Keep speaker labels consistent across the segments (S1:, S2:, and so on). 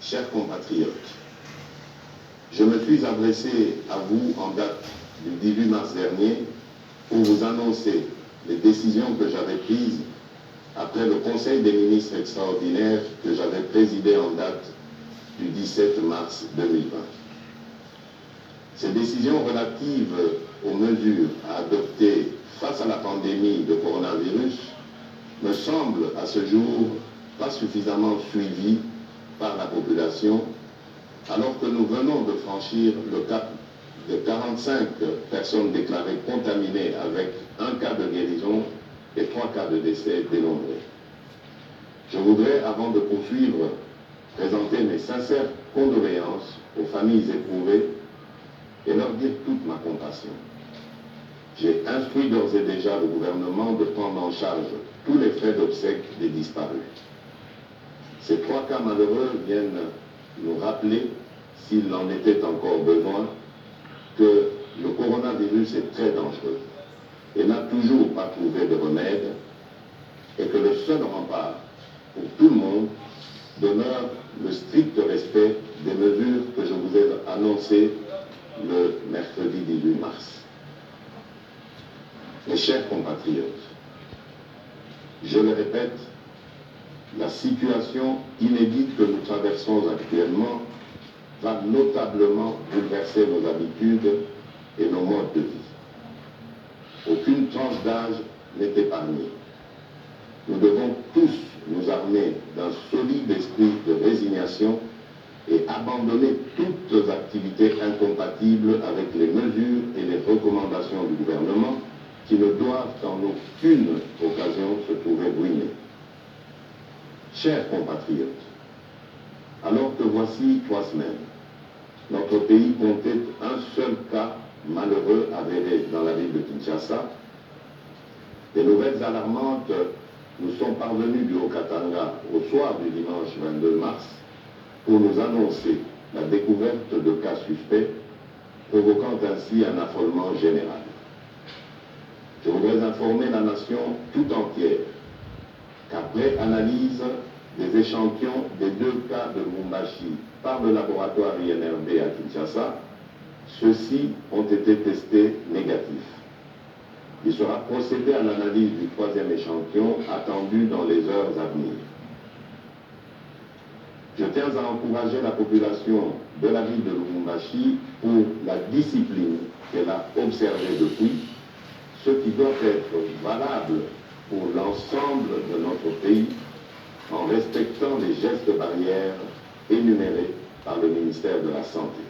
S1: Chers compatriotes, je me suis adressé à vous en date du 18 mars dernier pour vous annoncer les décisions que j'avais prises après le Conseil des ministres extraordinaire que j'avais présidé en date du 17 mars 2020. Ces décisions relatives aux mesures à adopter face à la pandémie de coronavirus me semblent à ce jour pas suffisamment suivies par la population, alors que nous venons de franchir le cap de 45 personnes déclarées contaminées avec un cas de guérison et 3 cas de décès dénombrés. Je voudrais, avant de poursuivre, présenter mes sincères condoléances aux familles éprouvées et leur dire toute ma compassion. J'ai instruit d'ores et déjà le gouvernement de prendre en charge tous les frais d'obsèques des disparus. Ces 3 cas malheureux viennent nous rappeler, s'il en était encore besoin, que le coronavirus est très dangereux et n'a toujours pas trouvé de remède, et que le seul rempart pour tout le monde demeure le strict respect des mesures que je vous ai annoncées le mercredi 18 mars. Mes chers compatriotes, je le répète, la situation inédite que nous traversons actuellement va notablement bouleverser nos habitudes et nos modes de vie. Aucune tranche d'âge n'est épargnée. Nous devons tous nous armer d'un solide esprit de résignation et abandonner toutes activités incompatibles avec les mesures et les recommandations du gouvernement qui ne doivent en aucune occasion se trouver ruinées. Chers compatriotes, alors que voici 3 semaines, notre pays comptait un seul cas malheureux avéré dans la ville de Kinshasa, des nouvelles alarmantes nous sont parvenues du Haut-Katanga au soir du dimanche 22 mars pour nous annoncer la découverte de cas suspects, provoquant ainsi un affolement général. Je voudrais informer la nation tout entière qu'après analyse des échantillons des 2 cas de Mumbashi par le laboratoire INRB à Kinshasa, ceux-ci ont été testés négatifs. Il sera procédé à l'analyse du 3e échantillon attendu dans les heures à venir. Je tiens à encourager la population de la ville de Lubumbashi pour la discipline qu'elle a observée depuis, ce qui doit être valable pour l'ensemble de notre pays en respectant les gestes barrières énumérés par le ministère de la Santé.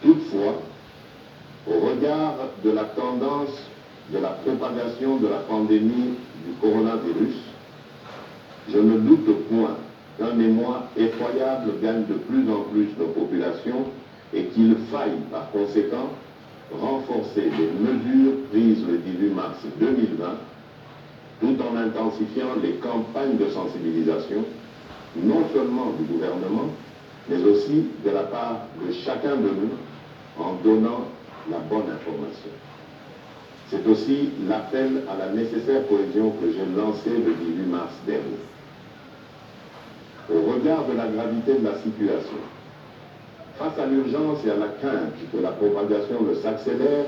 S1: Toutefois, au regard de la tendance de la propagation de la pandémie du coronavirus, je ne doute point qu'un émoi effroyable gagne de plus en plus nos populations et qu'il faille par conséquent renforcer les mesures prises le 18 mars 2020 tout en intensifiant les campagnes de sensibilisation, non seulement du gouvernement, mais aussi de la part de chacun de nous en donnant la bonne information. C'est aussi l'appel à la nécessaire cohésion que j'ai lancé le 18 mars dernier. Au regard de la gravité de la situation, face à l'urgence et à la crainte que la propagation ne s'accélère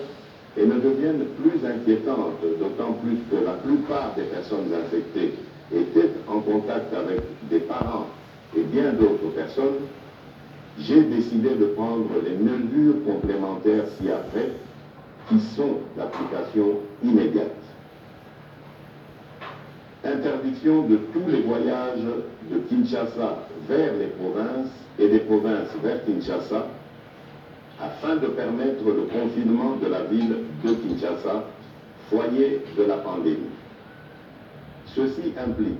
S1: et ne devienne plus inquiétante, d'autant plus que la plupart des personnes infectées étaient en contact avec des parents et bien d'autres personnes, j'ai décidé de prendre les mesures complémentaires ci-après qui sont d'application immédiate. Interdiction de tous les voyages de Kinshasa vers les provinces et des provinces vers Kinshasa afin de permettre le confinement de la ville de Kinshasa, foyer de la pandémie. Ceci implique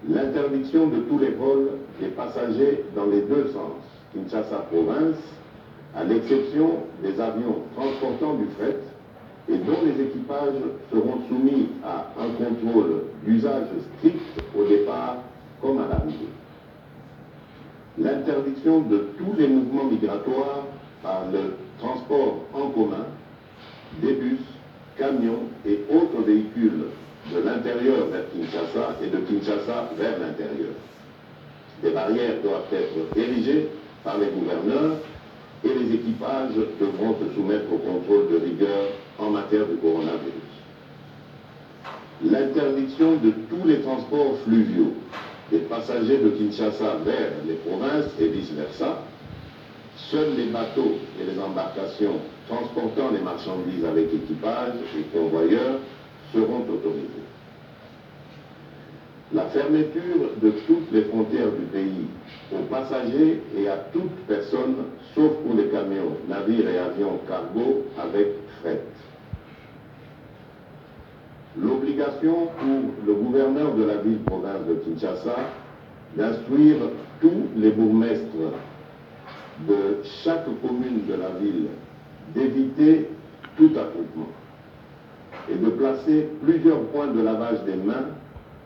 S1: l'interdiction de tous les vols des passagers dans les 2 sens, Kinshasa province, à l'exception des avions transportant du fret et dont les équipages seront soumis à un contrôle d'usage strict au départ comme à l'arrivée. L'interdiction de tous les mouvements migratoires par le transport en commun, des bus, camions et autres véhicules de l'intérieur vers Kinshasa et de Kinshasa vers l'intérieur. Des barrières doivent être érigées par les gouverneurs et les équipages devront se soumettre au contrôle de rigueur en matière de coronavirus. L'interdiction de tous les transports fluviaux des passagers de Kinshasa vers les provinces et vice-versa. Seuls les bateaux et les embarcations transportant les marchandises avec équipage et convoyeurs seront autorisés. La fermeture de toutes les frontières du pays aux passagers et à toute personne, sauf pour les camions, navires et avions cargo avec fret. L'obligation pour le gouverneur de la ville-province de Kinshasa d'instruire tous les bourgmestres de chaque commune de la ville d'éviter tout attroupement et de placer plusieurs points de lavage des mains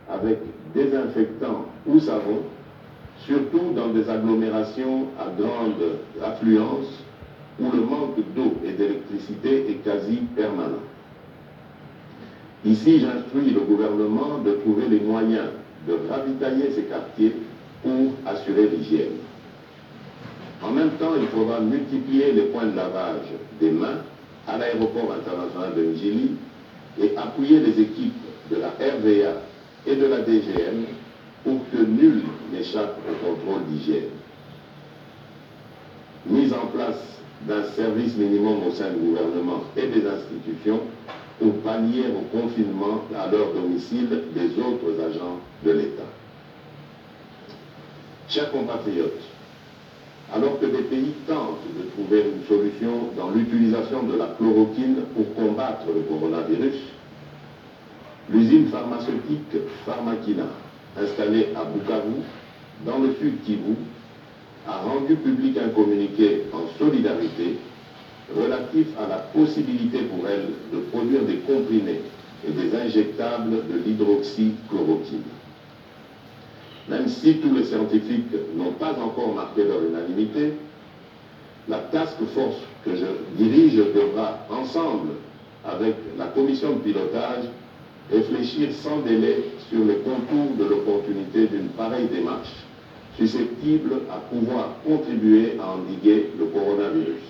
S1: avec désinfectant ou savon, surtout dans des agglomérations à grande affluence où le manque d'eau et d'électricité est quasi permanent. Ici, j'instruis le gouvernement de trouver les moyens de ravitailler ces quartiers pour assurer l'hygiène. En même temps, il faudra multiplier les points de lavage des mains à l'aéroport international de Njili et appuyer les équipes de la RVA et de la DGM pour que nul n'échappe au contrôle d'hygiène. Mise en place d'un service minimum au sein du gouvernement et des institutions pour pallier au confinement à leur domicile des autres agents de l'État. Chers compatriotes, alors que des pays tentent de trouver une solution dans l'utilisation de la chloroquine pour combattre le coronavirus, l'usine pharmaceutique Pharmakina, installée à Bukavu, dans le sud Kivu, a rendu public un communiqué en solidarité relatif à la possibilité pour elle de produire des comprimés et des injectables de l'hydroxychloroquine. Même si tous les scientifiques n'ont pas encore marqué leur unanimité, la task force que je dirige devra, ensemble avec la commission de pilotage, réfléchir sans délai sur les contours de l'opportunité d'une pareille démarche, susceptible à pouvoir contribuer à endiguer le coronavirus.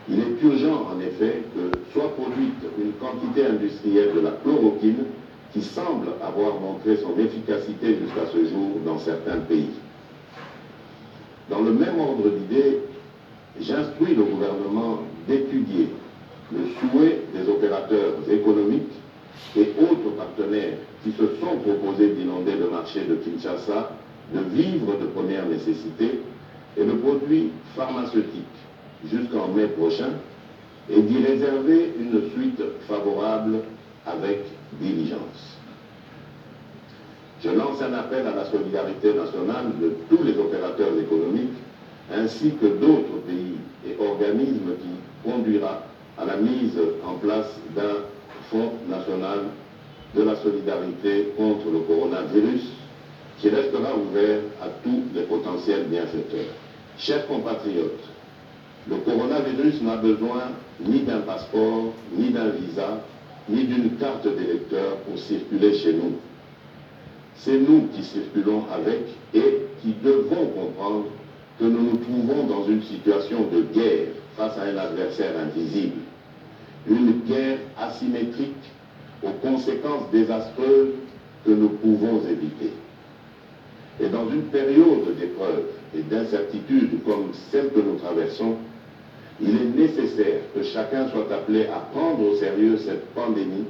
S1: Il est urgent, en effet, que soit produite une quantité industrielle de la chloroquine qui semble avoir montré son efficacité jusqu'à ce jour dans certains pays. Dans le même ordre d'idées, j'instruis le gouvernement d'étudier le souhait des opérateurs économiques et autres partenaires qui se sont proposés d'inonder le marché de Kinshasa de vivres de première nécessité et de produits pharmaceutiques jusqu'en mai prochain et d'y réserver une suite favorable avec diligence. Je lance un appel à la solidarité nationale de tous les opérateurs économiques ainsi que d'autres pays et organismes qui conduira à la mise en place d'un Fonds national de la solidarité contre le coronavirus qui restera ouvert à tous les potentiels bienfaiteurs. Chers compatriotes, le coronavirus n'a besoin ni d'un passeport, ni d'un visa, ni d'une carte d'électeur pour circuler chez nous. C'est nous qui circulons avec et qui devons comprendre que nous nous trouvons dans une situation de guerre face à un adversaire invisible. Une guerre asymétrique aux conséquences désastreuses que nous pouvons éviter. Et dans une période d'épreuve et d'incertitude comme celle que nous traversons, il est nécessaire que chacun soit appelé à prendre au sérieux cette pandémie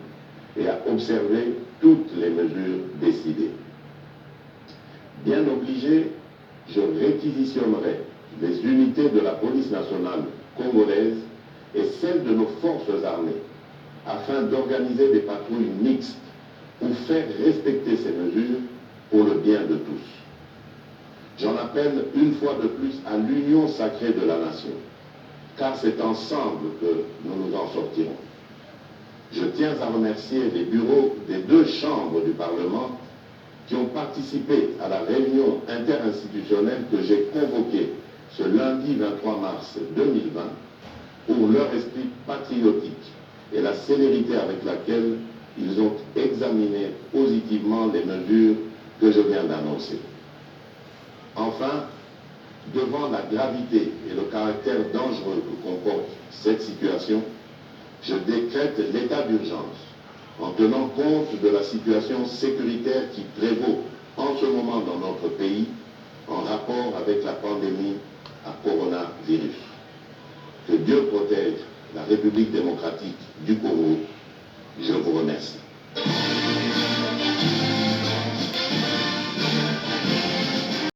S1: et à observer toutes les mesures décidées. Bien obligé, je réquisitionnerai les unités de la police nationale congolaise et celles de nos forces armées afin d'organiser des patrouilles mixtes pour faire respecter ces mesures pour le bien de tous. J'en appelle une fois de plus à l'union sacrée de la nation, car c'est ensemble que nous nous en sortirons. Je tiens à remercier les bureaux des deux chambres du Parlement qui ont participé à la réunion interinstitutionnelle que j'ai convoquée ce lundi 23 mars 2020 pour leur esprit patriotique et la célérité avec laquelle ils ont examiné positivement les mesures que je viens d'annoncer. Enfin, devant la gravité et le caractère dangereux que comporte cette situation, je décrète l'état d'urgence en tenant compte de la situation sécuritaire qui prévaut en ce moment dans notre pays en rapport avec la pandémie à coronavirus. Que Dieu protège la République démocratique du Congo. Je vous remercie.